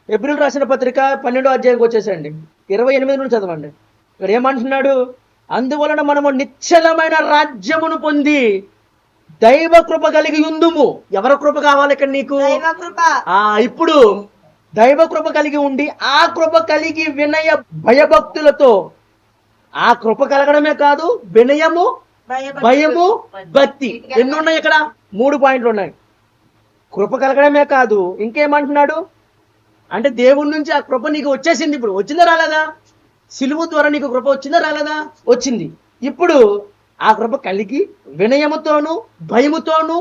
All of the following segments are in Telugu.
హెబ్రీయులకు రాసిన పత్రిక 12వ అధ్యాయంకి వచ్చేసండి, 28 నుంచి చదవండి. ఇక్కడ ఏమంటున్నాడు? అందువలన మనము నిశ్చలమైన రాజ్యమును పొంది దైవ కృప కలిగి ఉందుము. ఎవరి కృప కావాలి ఇక్కడ నీకు? ఇప్పుడు దైవ కృప కలిగి ఉండి, ఆ కృప కలిగి వినయ భయభక్తులతో, ఆ కృప కలగడమే కాదు, వినయము, భయము, భక్తి. ఎన్ని ఉన్నాయి ఇక్కడ? 3 పాయింట్లు ఉన్నాయి. కృప కలగడమే కాదు, ఇంకేమంటున్నాడు అంటే దేవుడి నుంచి ఆ కృప నీకు వచ్చేసింది. ఇప్పుడు వచ్చిందా రాలేదా? సిలువ ద్వారా నీకు కృప వచ్చిందా రాలేదా? వచ్చింది. ఇప్పుడు ఆ కృప కలిగి వినయముతోను, భయముతోను,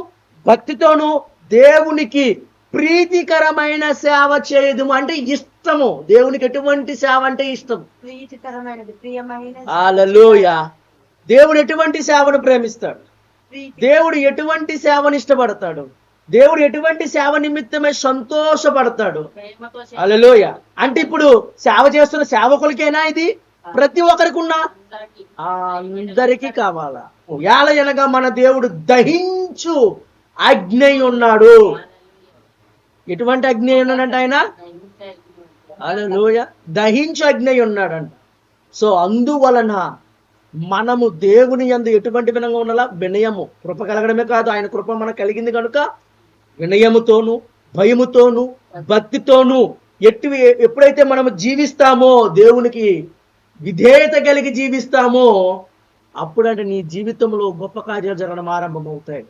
భక్తితోను దేవునికి ప్రీతికరమైన సేవ చేయదు. అంటే ఇష్టము. దేవునికి ఎటువంటి సేవ అంటే ఇష్టం? హల్లెలూయా. దేవుడు ఎటువంటి సేవను ప్రేమిస్తాడు? దేవుడు ఎటువంటి సేవను ఇష్టపడతాడు? దేవుడు ఎటువంటి సేవ నిమిత్తమే సంతోషపడతాడు? హల్లెలూయా. అంటే ఇప్పుడు సేవ చేస్తున్న సేవకులకేనా ఇది? ప్రతి ఒక్కరికి ఉన్నా అందరికీ కావాలా? ఎలాగనగా మన దేవుడు దహించు అగ్ని ఉన్నాడు. ఎటువంటి అగ్ని ఉన్నాడంట ఆయన? హల్లెలూయా. దహించు అగ్ని ఉన్నాడంట. సో అందువలన మనము దేవుని యందు ఎటువంటి విధంగా ఉండాలా? వినయము. కృప కలగడమే కాదు, ఆయన కృప మనకు కలిగింది కనుక వినయముతోను, భయముతోను, భక్తితోను ఎప్పుడైతే మనము జీవిస్తామో, దేవునికి విధేయత కలిగి జీవిస్తామో, అప్పుడంటే నీ జీవితంలో గొప్ప కార్యాలు జరగడం ఆరంభమవుతాయి,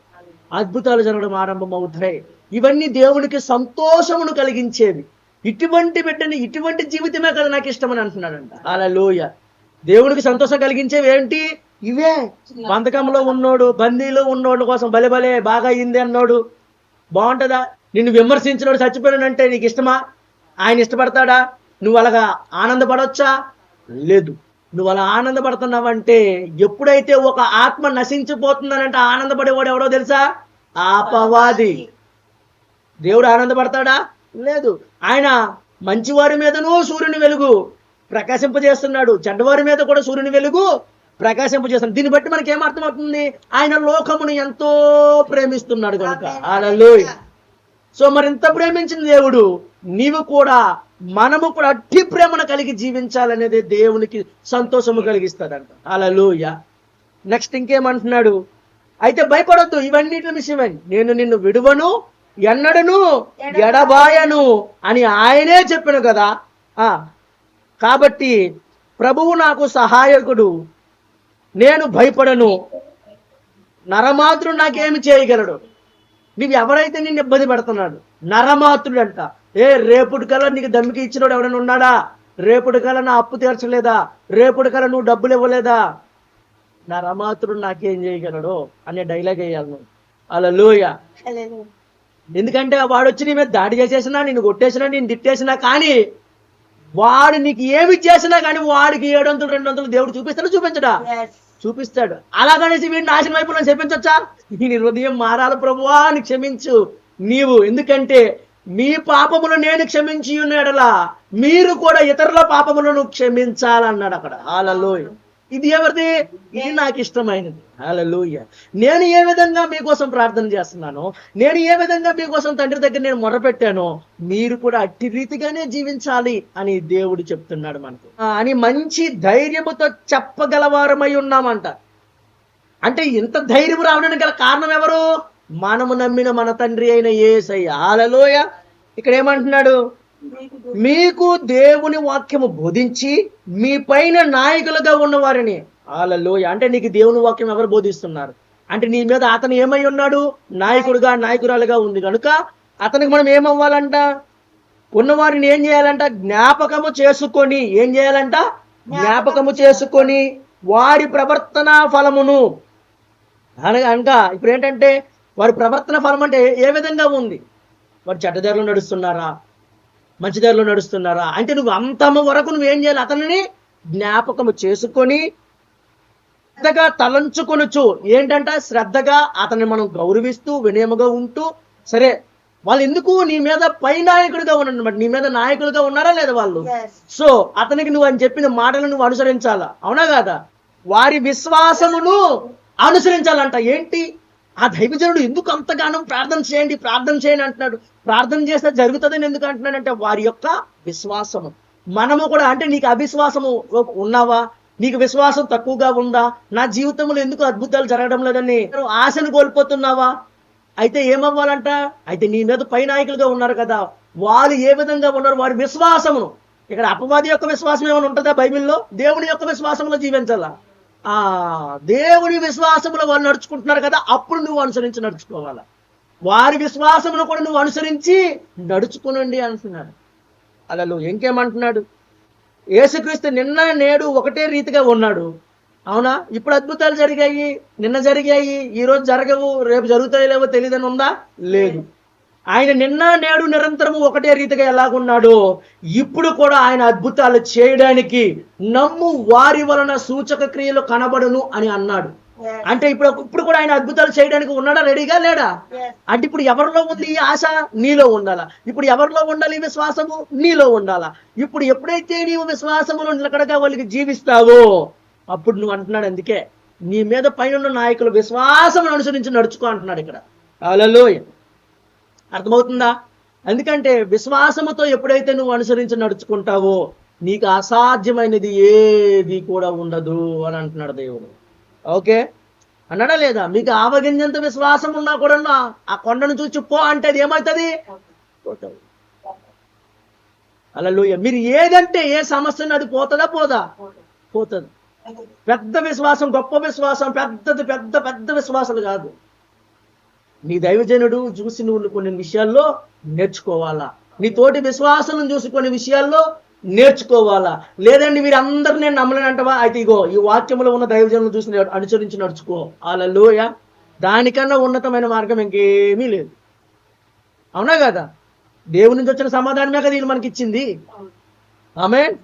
అద్భుతాలు జరగడం ఆరంభమవుతాయి. ఇవన్నీ దేవునికి సంతోషమును కలిగించేవి. ఇటువంటి బిడ్డని, ఇటువంటి జీవితమే కదా నాకు ఇష్టమని అంటున్నాడంట. హల్లెలూయా. దేవుడికి సంతోషం కలిగించేవి ఏంటి? ఇవే. బంధకంలో ఉన్నోడు, బందీలో ఉన్నోడు కోసం భలే బాగా అయింది అన్నోడు బాగుంటుందా? నిన్ను విమర్శించినోడు చచ్చిపోయాడంటే నీకు ఇష్టమా? ఆయన ఇష్టపడతాడా? నువ్వు అలాగా ఆనందపడవచ్చా? లేదు. నువ్వు అలా ఆనందపడుతున్నావంటే, ఎప్పుడైతే ఒక ఆత్మ నశించిపోతుందనంటే ఆనందపడేవాడు ఎవడో తెలుసా? అపవాది. దేవుడు ఆనందపడతాడా? లేదు. ఆయన మంచివారి మీదనూ సూర్యుని వెలుగు ప్రకాశింపజేస్తున్నాడు, చెడ్డవారి మీద కూడా సూర్యుని వెలుగు ప్రకాశింపజేస్తున్నాడు. దీన్ని బట్టి మనకి ఏమర్థమవుతుంది? ఆయన లోకమును ఎంతో ప్రేమిస్తున్నాడు కనుక. హల్లెలూయా. సో మరింత ప్రేమించిన దేవుడు నీవు కూడా, మనము కూడా అట్టి ప్రేమను కలిగి జీవించాలనేది దేవునికి సంతోషము కలిగిస్తాడంట. హల్లెలూయా. నెక్స్ట్ ఇంకేమంటున్నాడు? అయితే భయపడొద్దు ఇవన్నిటి విషయమై, నేను నిన్ను విడువను, ఎన్నడను ఎడబాయను అని ఆయనే చెప్పాను కదా. కాబట్టి ప్రభువు నాకు సహాయకుడు, నేను భయపడను, నరమాత్రుడు నాకేమి చేయగలడు? నీవు ఎవరైతే నిన్ను ఇబ్బంది పెడుతున్నాడు, నరమాత్రుడు అంట. రేపుటి కల్లా నీకు దమ్మికి ఇచ్చినోడు ఎవరైనా ఉన్నాడా? రేపుటి కల్లా నా అప్పు తీర్చలేదా? రేపుటి కల్లా నువ్వు డబ్బులు ఇవ్వలేదా? నరమాత్రుడు నాకేం చేయగలడు అనే డైలాగ్ వేయాలి నువ్వు. హల్లెలూయా. ఎందుకంటే వాడు వచ్చి నీ మీద దాడి చేసేసినా, నిన్ను కొట్టేసినా, నేను తిట్టేసినా, కానీ వాడు నీకు ఏమి చేసినా కానీ వాడికి 700 200 దేవుడు చూపిస్తాడు, చూపించడా? చూపిస్తాడు. అలాగనేసి వీడిని నాశనం వైపు నేను చెప్పించొచ్చా? నీ హృదయం మారాలి. ప్రభువా అని క్షమించు నీవు. ఎందుకంటే మీ పాపములు నేను క్షమించి ఉన్నాడలా మీరు కూడా ఇతరుల పాపములను క్షమించాలన్నాడు అక్కడ. హల్లెలూయా. ఇది ఎవరిది? ఇది నాకు ఇష్టమైనది. హల్లెలూయా. నేను ఏ విధంగా మీకోసం ప్రార్థన చేస్తున్నానో, నేను ఏ విధంగా మీకోసం తండ్రి దగ్గర నేను మొరపెట్టానో, మీరు కూడా అట్టి రీతిగానే జీవించాలి అని దేవుడు చెప్తున్నాడు మనకు. అని మంచి ధైర్యముతో చెప్పగలవారమై ఉన్నామంట. అంటే ఇంత ధైర్యం రావడానికి గల కారణం ఎవరు? మనము నమ్మిన మన తండ్రి అయిన యేసయ్య. హల్లెలూయా. ఇక్కడ ఏమంటున్నాడు? మీకు దేవుని వాక్యము బోధించి మీ పైన నాయకులుగా ఉన్నవారిని. హల్లెలూయా. అంటే నీకు దేవుని వాక్యం ఎవరు బోధిస్తున్నారు అంటే నీ మీద అతను ఏమై ఉన్నాడు? నాయకుడుగా, నాయకురాలుగా ఉంది కనుక అతనికి మనం ఏమవ్వాలంట? ఉన్నవారిని ఏం చేయాలంట? జ్ఞాపకము చేసుకొని. ఏం చేయాలంట? జ్ఞాపకము చేసుకొని వారి ప్రవర్తన ఫలమును అనగా ఇప్పుడు ఏంటంటే వారి ప్రవర్తన ఫలం అంటే ఏ విధంగా ఉంది? వారు చెడ్డదారిలో నడుస్తున్నారా, మంచిదారిలో నడుస్తున్నారా అంటే నువ్వు అంతము వరకు నువ్వేం చేయాలి? అతనిని జ్ఞాపకము చేసుకొని శ్రద్ధగా తలంచుకొనుచు. ఏంటంట? శ్రద్ధగా అతన్ని మనం గౌరవిస్తూ వినయముగా ఉంటూ, సరే వాళ్ళు ఎందుకు నీ మీద పై నాయకుడిగా ఉన్నాడు, నీ మీద నాయకులుగా ఉన్నారా లేదా వాళ్ళు? సో అతనికి నువ్వు అని చెప్పిన మాటలు నువ్వు అనుసరించాలా, అవునా కాదా? వారి విశ్వాసమును అనుసరించాలంట. ఏంటి? ఆ దైవజనుడు ఎందుకు అంతగానం ప్రార్థన చేయండి అంటున్నాడు. ప్రార్థన చేస్తే జరుగుతుందని ఎందుకు అంటున్నాడంటే వారి యొక్క విశ్వాసము. మనము కూడా అంటే నీకు అవిశ్వాసము ఉన్నావా, నీకు విశ్వాసం తక్కువగా ఉందా, నా జీవితంలో ఎందుకు అద్భుతాలు జరగడం లేదని ఆశను కోల్పోతున్నావా, అయితే ఏమవ్వాలంట, అయితే నీ మీద పై నాయకులుగా ఉన్నారు కదా, వాళ్ళు ఏ విధంగా ఉన్నారు, వారి విశ్వాసమును. ఇక్కడ అపవాది యొక్క విశ్వాసం ఏమైనా ఉంటుందా బైబిల్లో? దేవుని యొక్క విశ్వాసంలో జీవించాలా. దేవుని విశ్వాసములో వాళ్ళు నడుచుకుంటున్నారు కదా, అప్పుడు నువ్వు అనుసరించి నడుచుకోవాలా. వారి విశ్వాసమును కూడా నువ్వు అనుసరించి నడుచుకునండి అంటున్నాడు. అలా ఇంకేమంటున్నాడు, యేసుక్రీస్తు నిన్న నేడు ఒకటే రీతిగా ఉన్నాడు. అవునా? ఇప్పుడు అద్భుతాలు జరిగాయి, నిన్న జరిగాయి, ఈరోజు జరగవు, రేపు జరుగుతాయో లేవో తెలియదని ఉందా? లేదు. ఆయన నిన్న నేడు నిరంతరము ఒకటే రీతిగా ఎలాగున్నాడో ఇప్పుడు కూడా ఆయన అద్భుతాలు చేయడానికి నమ్ము వారి వలన సూచక క్రియలు కనబడును అని అన్నాడు. అంటే ఇప్పుడు కూడా ఆయన అద్భుతాలు చేయడానికి ఉన్నాడా? రెడీగా లేడా? అంటే ఇప్పుడు ఎవరిలో ఉంది ఈ ఆశ? నీలో ఉండాలా. ఇప్పుడు ఎవరిలో ఉండాలి ఈ విశ్వాసము? నీలో ఉండాలా. ఇప్పుడు ఎప్పుడైతే నీవు విశ్వాసములో నిలకడగా వాళ్ళకి జీవిస్తావో అప్పుడు నువ్వు అంటున్నాడు, అందుకే నీ మీద పైన నాయకులు విశ్వాసం అనుసరించి నడుచుకో అంటున్నాడు ఇక్కడ. హల్లెలూయా. అర్థమవుతుందా? ఎందుకంటే విశ్వాసముతో ఎప్పుడైతే నువ్వు అనుసరించి నడుచుకుంటావో నీకు అసాధ్యమైనది ఏది కూడా ఉండదు అని అంటున్నాడు దేవుడు. ఓకే అన్నాడా లేదా? మీకు ఆవగింజంత విశ్వాసం ఉన్నా కూడా ఆ కొండను చూసి పో అంటే అది ఏమవుతుంది? హల్లెలూయా. మీరు ఏదంటే ఏ సమస్యను అది పోతుందా? పోతుంది. పెద్ద విశ్వాసం, గొప్ప విశ్వాసం, పెద్ద విశ్వాసాలు కాదు. నీ దైవజనుడు చూసి నువ్వు కొన్ని విషయాల్లో నేర్చుకోవాలా. నీ తోటి విశ్వాసం చూసి కొన్ని విషయాల్లో నేర్చుకోవాలా. లేదండి మీరు అందరు నేను నమ్మలేనంటవా, అయితే ఇగో ఈ వాక్యంలో ఉన్న దైవజనులు చూసి అనుసరించి నడుచుకో. హల్లెలూయా. దానికన్నా ఉన్నతమైన మార్గం ఇంకేమీ లేదు. అవునా కదా? దేవుని నుంచి వచ్చిన సమాధానమే కదా వీళ్ళు మనకి ఇచ్చింది. ఆమేన్.